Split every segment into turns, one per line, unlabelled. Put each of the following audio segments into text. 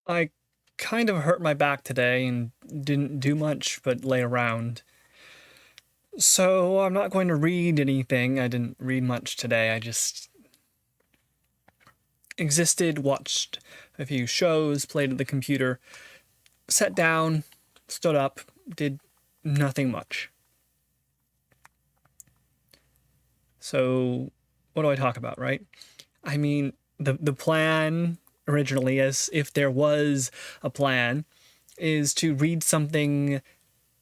I kind of hurt my back today and didn't do much but lay around. So I'm not going to read anything. I didn't read much today. I just existed, watched a few shows, played at the computer, sat down, stood up, did nothing much. So what do I talk about, right? I mean, the plan originally, as if there was a plan, is to read something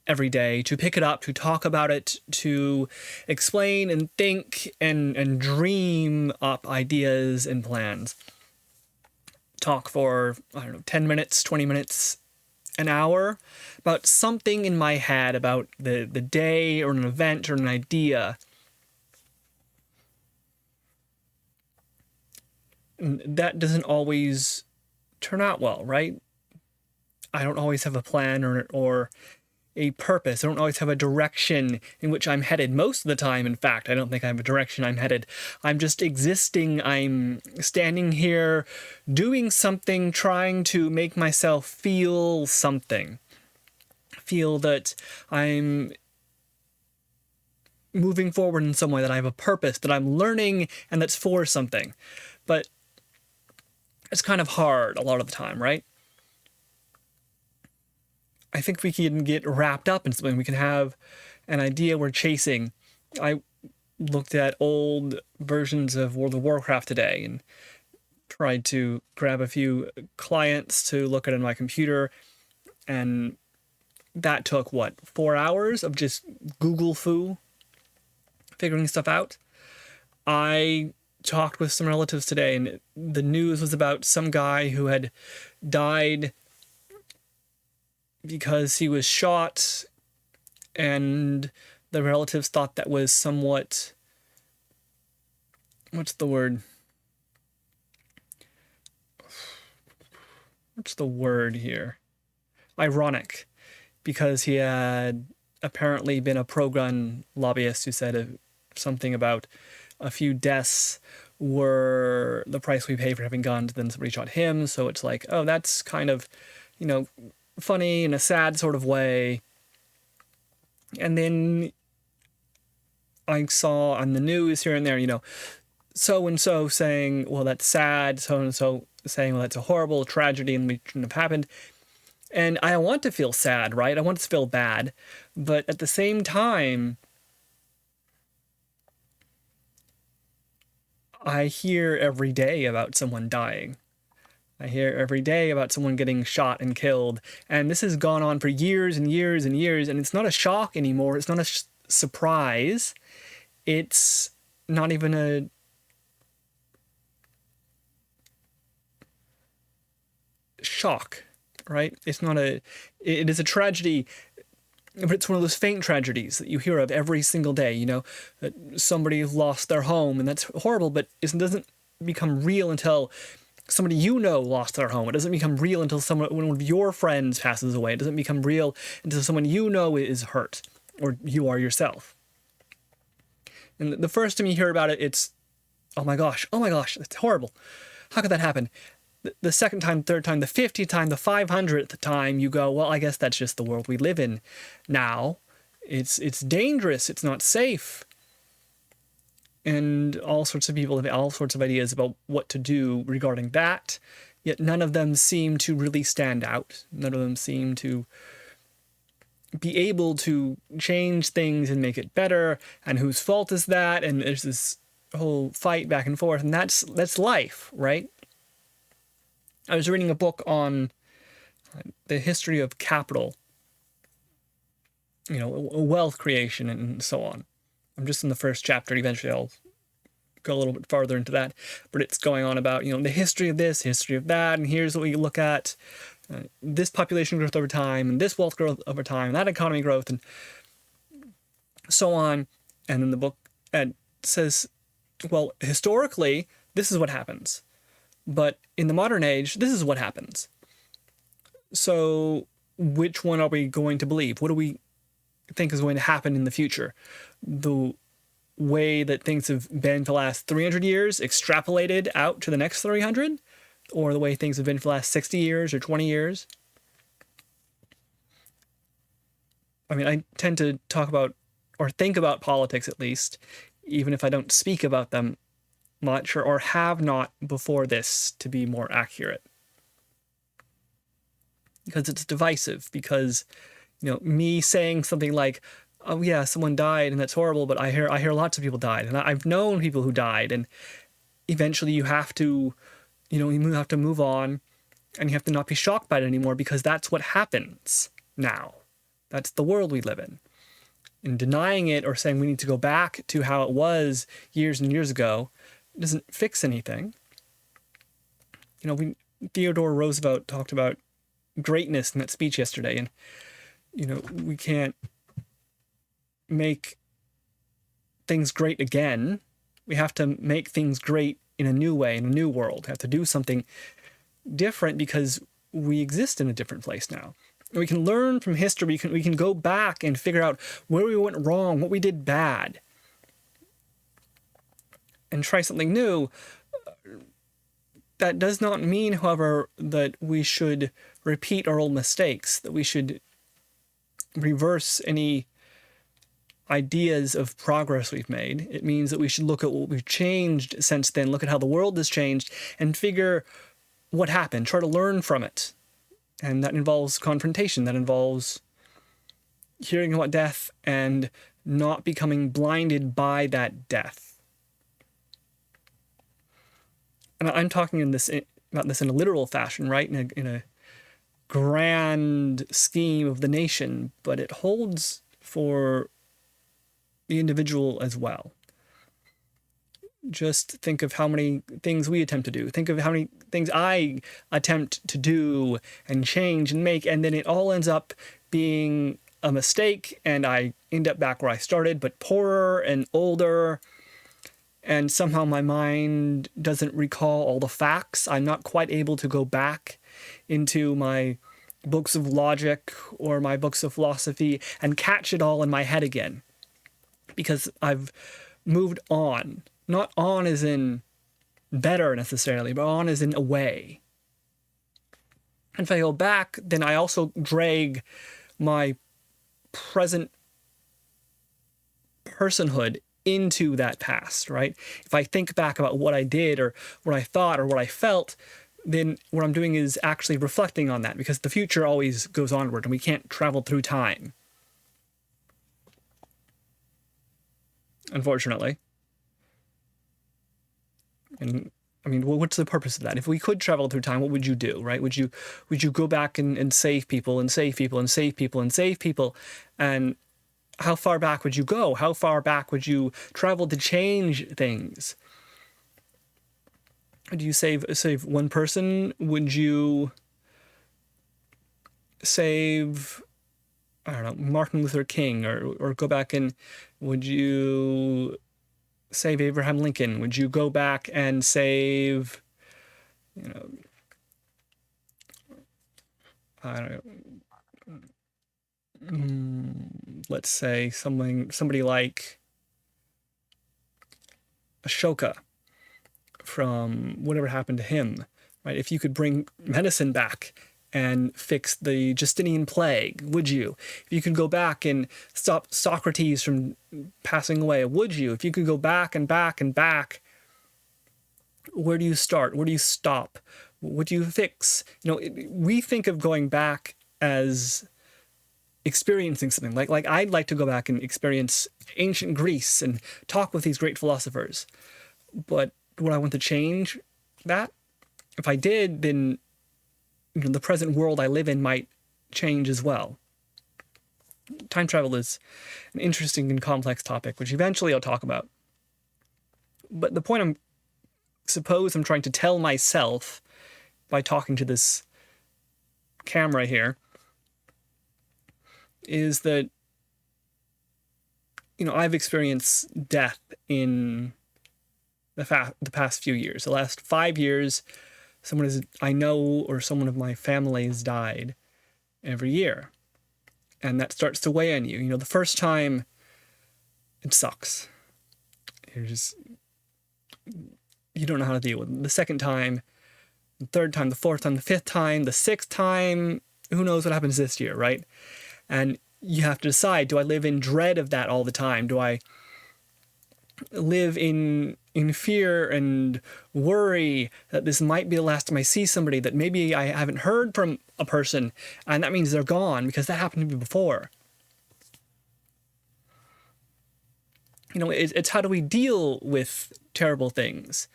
every day, to pick it up, to talk about it, to explain and think and dream up ideas and plans. Talk for, I don't know, 10 minutes, 20 minutes, an hour about something in my head about the day or an event or an idea. And that doesn't always turn out well, right? I don't always have a plan or a purpose. I don't always have a direction in which I'm headed. Most of the time, in fact, I don't think I have a direction I'm headed. I'm just existing. I'm standing here doing something, trying to make myself feel something. Feel that I'm moving forward in some way, that I have a purpose, that I'm learning, and that's for something. But it's kind of hard a lot of the time, right? I think we can get wrapped up in something. We can have an idea we're chasing. I looked at old versions of World of Warcraft today and tried to grab a few clients to look at on my computer, and that took, 4 hours of just Google foo, figuring stuff out. I talked with some relatives today, and the news was about some guy who had died because he was shot, and the relatives thought that was somewhat, what's the word? What's the word here? Ironic, because he had apparently been a pro-gun lobbyist who said something about a few deaths were the price we pay for having guns, then somebody shot him, so it's like, oh, that's kind of, funny in a sad sort of way. And then I saw on the news here and there, so and so saying, well, that's sad, so and so saying, well, that's a horrible tragedy and we shouldn't have happened. And I want to feel sad, right? I want to feel bad. But at the same time, I hear every day about someone dying. I hear every day about someone getting shot and killed. And this has gone on for years and years and years. And it's not a shock anymore. It's not a surprise. It's not even a shock, right? It is a tragedy, but it's one of those faint tragedies that you hear of every single day, that somebody lost their home, and that's horrible, but it doesn't become real until somebody lost their home. It doesn't become real until one of your friends passes away. It doesn't become real until someone is hurt, or you are yourself. And the first time you hear about it, it's, oh my gosh, that's horrible. How could that happen? The second time, third time, the 50th time, the 500th time, you go, well, I guess that's just the world we live in now. It's dangerous. It's not safe. And all sorts of people have all sorts of ideas about what to do regarding that, yet none of them seem to really stand out. None of them seem to be able to change things and make it better, and whose fault is that? And there's this whole fight back and forth, and that's life, right? I was reading a book on the history of capital, wealth creation and so on. I'm just in the first chapter. Eventually I'll go a little bit farther into that, but it's going on about, the history of this, history of that, and here's what we look at, this population growth over time, and this wealth growth over time, and that economy growth, and so on. And then the book says, well, historically, this is what happens. But in the modern age, this is what happens. So which one are we going to believe? What do we think is going to happen in the future? The way that things have been for the last 300 years, extrapolated out to the next 300? or the way things have been for the last 60 years or 20 years. I mean, I tend to talk about, or think about politics at least, even if I don't speak about them much, or have not before this, to be more accurate. Because it's divisive, because, me saying something like, oh yeah, someone died and that's horrible, but I hear lots of people died, and I've known people who died, and eventually you have to, you have to move on, and you have to not be shocked by it anymore, because that's what happens now. That's the world we live in. And denying it or saying we need to go back to how it was years and years ago doesn't fix anything. Theodore Roosevelt talked about greatness in that speech yesterday, and we can't make things great again. We have to make things great in a new way, in a new world. We have to do something different because we exist in a different place now. And we can learn from history. We can go back and figure out where we went wrong, what we did bad, and try something new. That does not mean, however, that we should repeat our old mistakes, that we should reverse any ideas of progress we've made. It means that we should look at what we've changed since then, look at how the world has changed, and figure what happened, try to learn from it. And that involves confrontation, that involves hearing about death and not becoming blinded by that death. And I'm talking about this in a literal fashion, right? In a grand scheme of the nation, but it holds for the individual as well. Just think of how many things we attempt to do. Think of how many things I attempt to do and change and make, and then it all ends up being a mistake, and I end up back where I started, but poorer and older, and somehow my mind doesn't recall all the facts. I'm not quite able to go back into my books of logic or my books of philosophy and catch it all in my head again, because I've moved on. Not on as in better necessarily, but on as in away. And if I go back, then I also drag my present personhood into that past, right? If I think back about what I did or what I thought or what I felt, then what I'm doing is actually reflecting on that, because the future always goes onward and we can't travel through time, unfortunately. And I mean, well, what's the purpose of that? If we could travel through time, what would you do, right? Would you go back and save people and save people and save people and save people? And how far back would you go? How far back would you travel to change things? Would you save one person? Would you save, I don't know, Martin Luther King, or go back and would you save Abraham Lincoln? Would you go back and save, I don't know, let's say somebody like Ashoka, from whatever happened to him, right? If you could bring medicine back and fix the Justinian plague, would you? If you could go back and stop Socrates from passing away, would you? If you could go back and back and back, where do you start? Where do you stop? What do you fix? We think of going back as experiencing something. Like I'd like to go back and experience ancient Greece and talk with these great philosophers. But would I want to change that? If I did, then the present world I live in might change as well. Time travel is an interesting and complex topic, which eventually I'll talk about. But the point I'm trying to tell myself by talking to this camera here is that, I've experienced death in the past few years. The last 5 years, someone I know or someone of my family has died every year. And that starts to weigh on you. The first time, it sucks. You don't know how to deal with it. The second time, the third time, the fourth time, the fifth time, the sixth time. Who knows what happens this year, right? And you have to decide, do I live in dread of that all the time? Do I live in fear and worry that this might be the last time I see somebody, that maybe I haven't heard from a person and that means they're gone, because that happened to me before? You know, it's how do we deal with terrible things?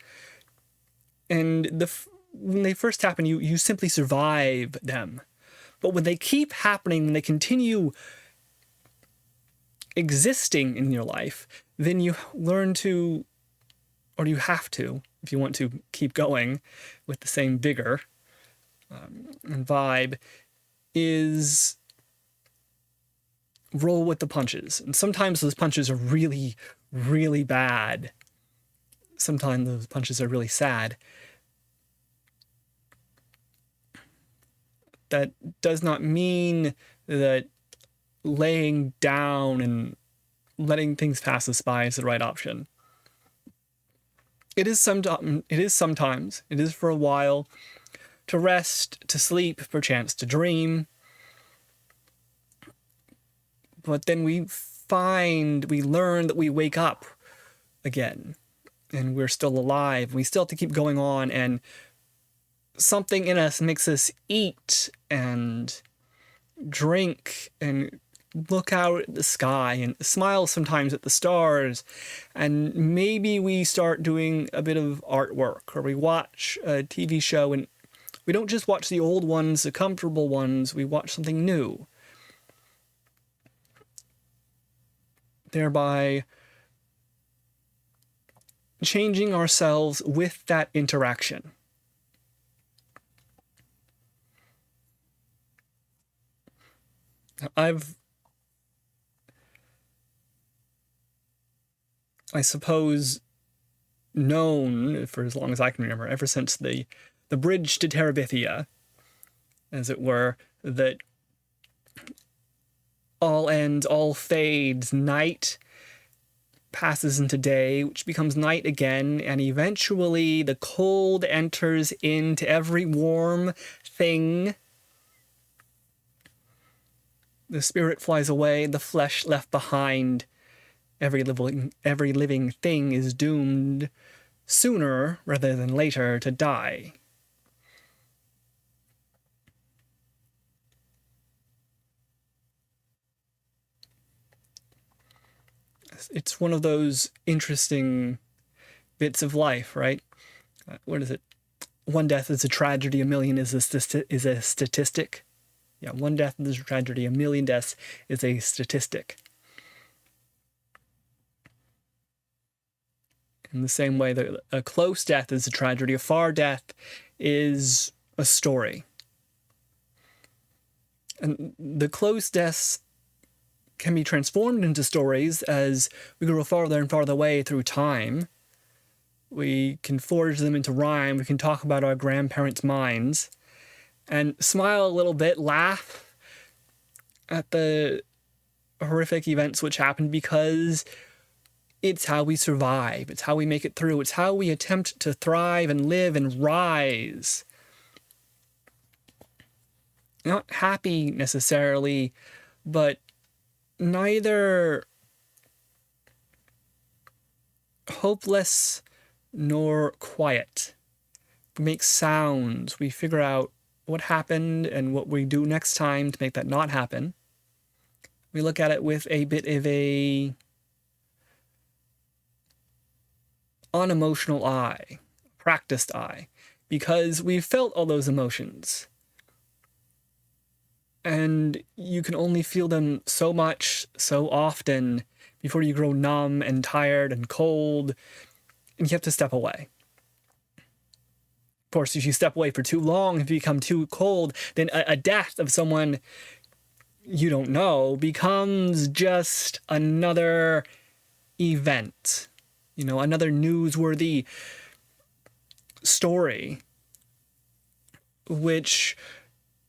And when they first happen, you simply survive them. But when they keep happening, when they continue existing in your life, then you learn to, or you have to, if you want to keep going with the same vigor and vibe, is roll with the punches. And sometimes those punches are really, really bad. Sometimes those punches are really sad. That does not mean that laying down and letting things pass us by is the right option. It is sometimes, it is for a while, to rest, to sleep, perchance to dream. But then we learn that we wake up again and we're still alive. We still have to keep going on, and something in us makes us eat and drink and look out at the sky and smile sometimes at the stars. And maybe we start doing a bit of artwork, or we watch a TV show, and we don't just watch the old ones, the comfortable ones, we watch something new. Thereby changing ourselves with that interaction. I suppose, known for as long as I can remember, ever since the bridge to Terabithia, as it were, that all ends, all fades, night passes into day, which becomes night again, and eventually the cold enters into every warm thing. The spirit flies away, the flesh left behind. Every living thing is doomed sooner rather than later to die. It's one of those interesting bits of life, right? What is it? One death is a tragedy, a million is a statistic. Yeah, one death is a tragedy, a million deaths is a statistic. In the same way that a close death is a tragedy, a far death is a story. And the close deaths can be transformed into stories as we grow farther and farther away through time. We can forge them into rhyme. We can talk about our grandparents' minds and smile a little bit, laugh at the horrific events which happened, because it's how we survive. It's how we make it through. It's how we attempt to thrive and live and rise. Not happy necessarily, but neither hopeless nor quiet. We make sounds. We figure out what happened and what we do next time to make that not happen. We look at it with a bit of a unemotional eye, practiced eye, because we've felt all those emotions. And you can only feel them so much, so often, before you grow numb and tired and cold, and you have to step away. Of course, if you step away for too long, if you become too cold, then a death of someone you don't know becomes just another event. You know, another newsworthy story, which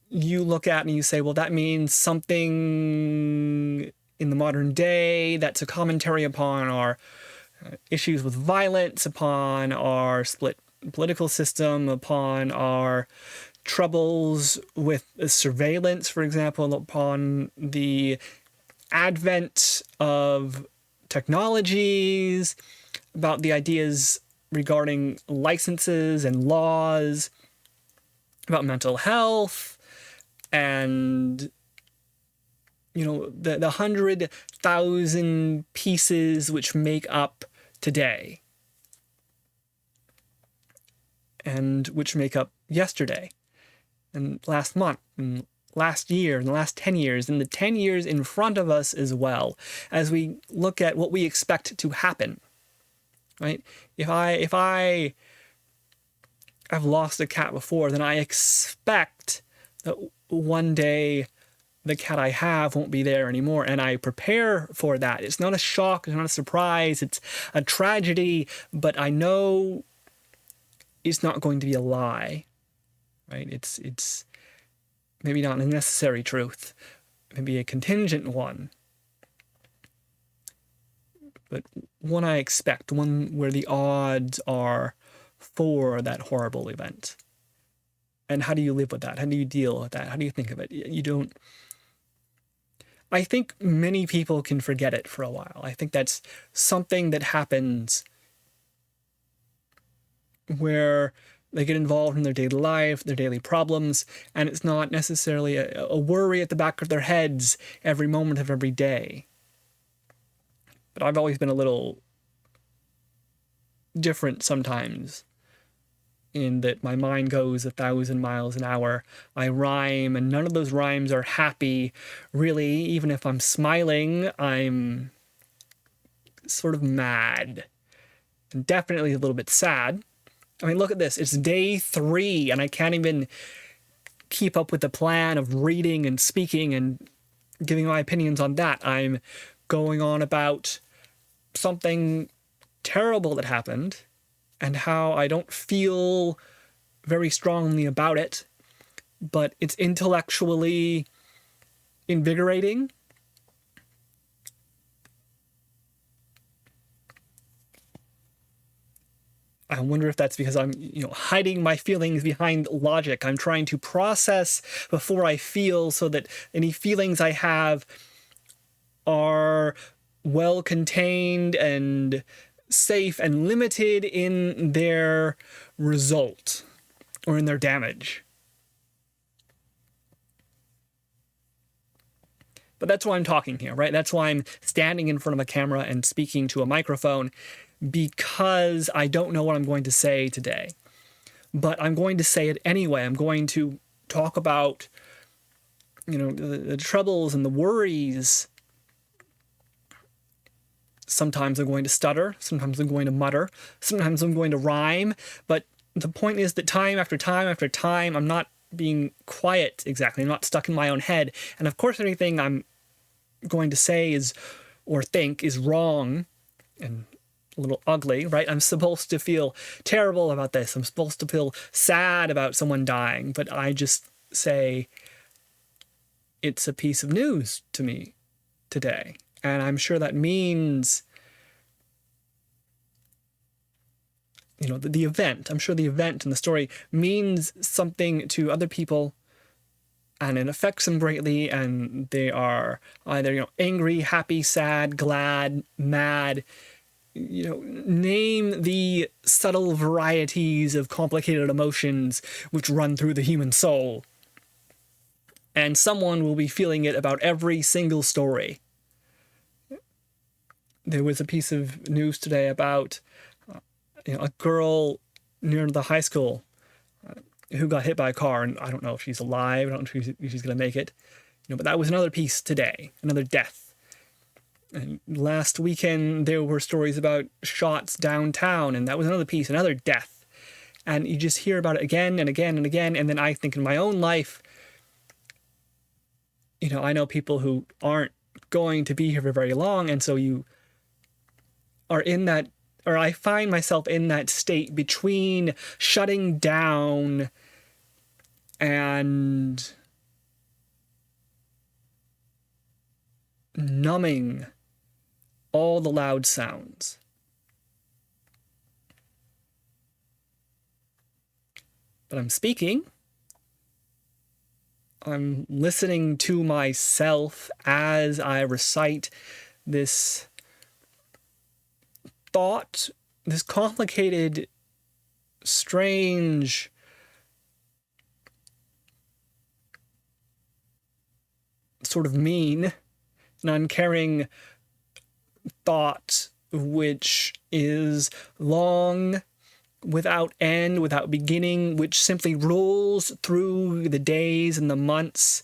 you look at and you say, well, that means something in the modern day that's a commentary upon our issues with violence, upon our split political system, upon our troubles with surveillance, for example, upon the advent of technologies, about the ideas regarding licenses and laws, about mental health, and the 100,000 pieces which make up today and which make up yesterday and last month and last year and the last 10 years and the 10 years in front of us as well, as we look at what we expect to happen, right? If I have lost a cat before, then I expect that one day the cat I have won't be there anymore, and I prepare for that. It's not a shock, it's not a surprise, it's a tragedy, but I know it's not going to be a lie, right? It's maybe not a necessary truth, maybe a contingent one, but one I expect, one where the odds are for that horrible event. And how do you live with that? How do you deal with that? How do you think of it? You don't... I think many people can forget it for a while. I think that's something that happens where they get involved in their daily life, their daily problems, and it's not necessarily a worry at the back of their heads every moment of every day. But I've always been a little different sometimes, in that my mind goes 1,000 miles an hour. I rhyme, and none of those rhymes are happy, really. Even if I'm smiling, I'm sort of mad. And definitely a little bit sad. I mean, look at this. It's day 3, and I can't even keep up with the plan of reading and speaking and giving my opinions on that. I'm going on about something terrible that happened, and how I don't feel very strongly about it, but it's intellectually invigorating. I wonder if that's because I'm, hiding my feelings behind logic. I'm trying to process before I feel, so that any feelings I have are well contained and safe and limited in their result or in their damage. But that's why I'm talking here, right? That's why I'm standing in front of a camera and speaking to a microphone, because I don't know what I'm going to say today. But I'm going to say it anyway. I'm going to talk about, the troubles and the worries. Sometimes I'm going to stutter, sometimes I'm going to mutter, sometimes I'm going to rhyme, but the point is that time after time after time, I'm not being quiet exactly. I'm not stuck in my own head. And of course, anything I'm going to say or think is wrong and a little ugly, right? I'm supposed to feel terrible about this. I'm supposed to feel sad about someone dying, but I just say it's a piece of news to me today. And I'm sure that means, the event. I'm sure the event and the story means something to other people, and it affects them greatly, and they are either, angry, happy, sad, glad, mad. Name the subtle varieties of complicated emotions which run through the human soul. And someone will be feeling it about every single story. There was a piece of news today about a girl near the high school who got hit by a car, and I don't know if she's alive. I don't know if she's going to make it. But that was another piece today, another death. And last weekend there were stories about shots downtown, and that was another piece, another death. And you just hear about it again and again and again. And then I think in my own life, I know people who aren't going to be here for very long, and so you are in that, or I find myself in that state between shutting down and numbing all the loud sounds. but I'm speaking. I'm listening to myself as I recite this thought, this complicated, strange, sort of mean and uncaring thought, which is long, without end, without beginning, which simply rolls through the days and the months,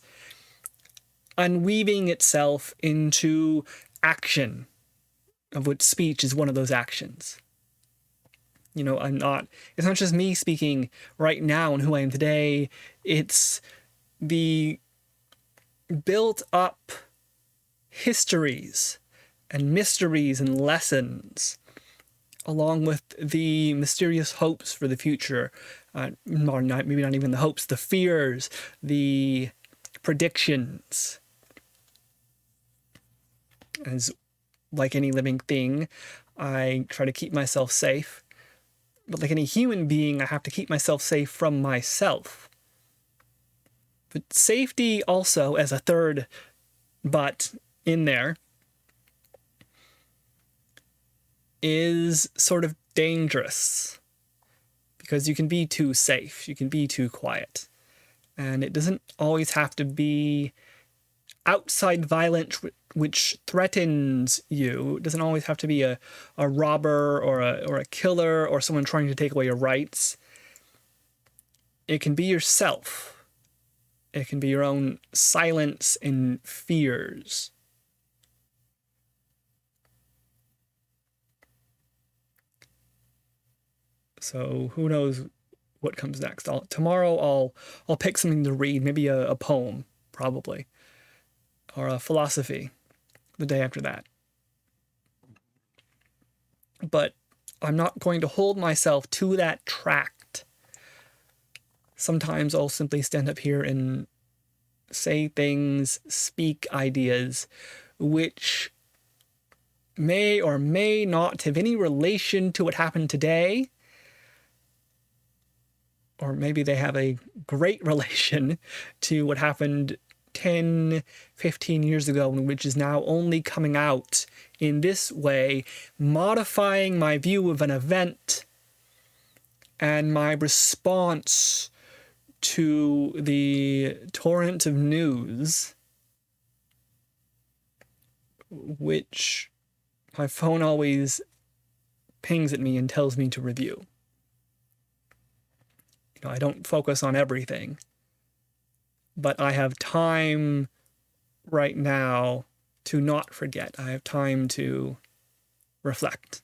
unweaving itself into action, of which speech is one of those actions. You know, it's not just me speaking right now and who I am today, it's the built up histories and mysteries and lessons, along with the mysterious hopes for the future, or maybe not even the hopes, the fears, the predictions. As like any living thing, I try to keep myself safe. But like any human being, I have to keep myself safe from myself. But safety also, as a third but in there, is sort of dangerous. Because you can be too safe, you can be too quiet. And it doesn't always have to be outside violence which threatens you. It doesn't always have to be a robber or a killer or someone trying to take away your rights. It can be yourself. It can be your own silence and fears. So who knows what comes next? Tomorrow I'll pick something to read, maybe a poem, probably, or a philosophy the day after that. But I'm not going to hold myself to that tract. Sometimes I'll simply stand up here and say things, speak ideas, which may or may not have any relation to what happened today, or maybe they have a great relation to what happened 10, 15 years ago, which is now only coming out in this way, modifying my view of an event and my response to the torrent of news, which my phone always pings at me and tells me to review. You know, I don't focus on everything, but I have time right now to not forget. I have time to reflect.